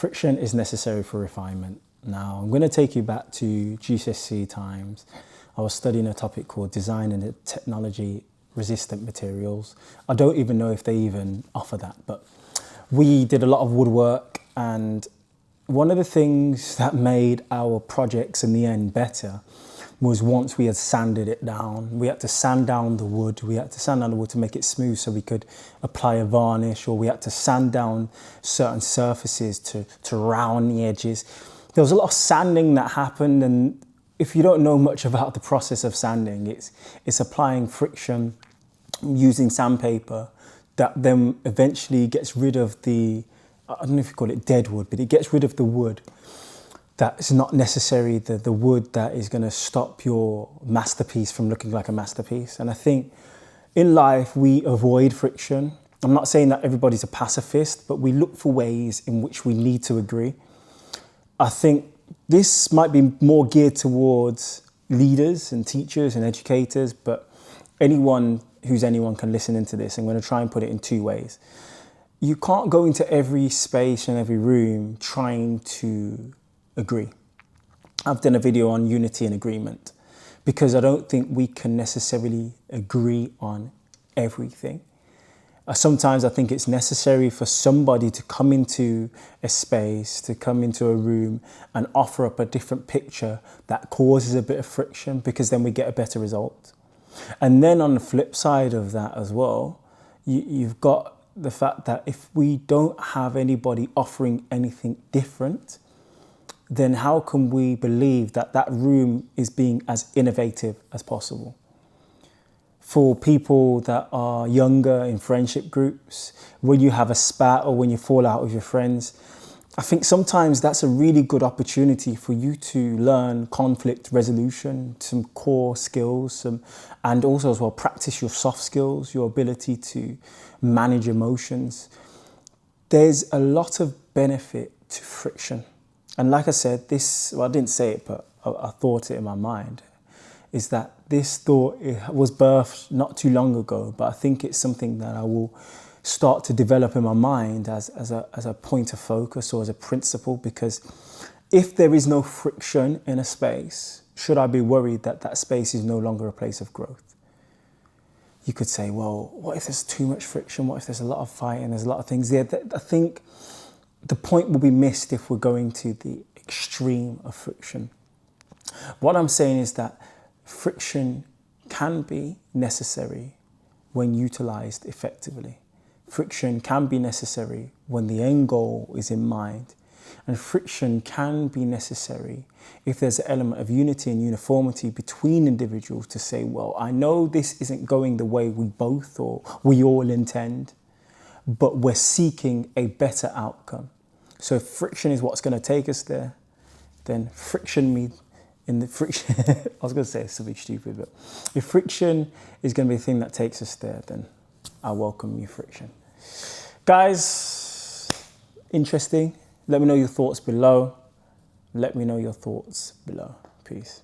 Friction is necessary for refinement. Now, I'm going to take you back to GCSE times. I was studying a topic called Design and Technology Resistant Materials. I don't even know if they even offer that, but we did a lot of woodwork, and one of the things that made our projects in the end better was once we had sanded it down. We had to sand down the wood. We had to sand down the wood to make it smooth so we could apply a varnish, or we had to sand down certain surfaces to round the edges. There was a lot of sanding that happened, and if you don't know much about the process of sanding, it's applying friction using sandpaper that then eventually gets rid of the, I don't know if you call it dead wood, but it gets rid of the wood that's not necessary, the wood that is going to stop your masterpiece from looking like a masterpiece. And I think in life we avoid friction. I'm not saying that everybody's a pacifist, but we look for ways in which we need to agree. I think this might be more geared towards leaders and teachers and educators, but anyone can listen into this. I'm going to try and put it in two ways. You can't go into every space and every room trying to agree. I've done a video on unity and agreement because I don't think we can necessarily agree on everything. Sometimes I think it's necessary for somebody to come into a space, to come into a room and offer up a different picture that causes a bit of friction, because then we get a better result. And then on the flip side of that as well, you've got the fact that if we don't have anybody offering anything different, then how can we believe that that room is being as innovative as possible? For people that are younger in friendship groups, when you have a spat or when you fall out with your friends, I think sometimes that's a really good opportunity for you to learn conflict resolution, some core skills, and also as well practice your soft skills, your ability to manage emotions. There's a lot of benefit to friction. And like I said, I didn't say it, but I thought it in my mind, is that this thought was birthed not too long ago, but I think it's something that I will start to develop in my mind as a point of focus or as a principle, because if there is no friction in a space, should I be worried that that space is no longer a place of growth? You could say, well, what if there's too much friction? What if there's a lot of fighting? There's a lot of things there. I think the point will be missed if we're going to the extreme of friction. What I'm saying is that friction can be necessary when utilized effectively. Friction can be necessary when the end goal is in mind. And friction can be necessary if there's an element of unity and uniformity between individuals to say, well, I know this isn't going the way we both or we all intend, but we're seeking a better outcome. So if friction is what's going to take us there, then friction I was going to say something stupid, but if friction is going to be the thing that takes us there, then I welcome you, friction. Guys, interesting. Let me know your thoughts below. Peace.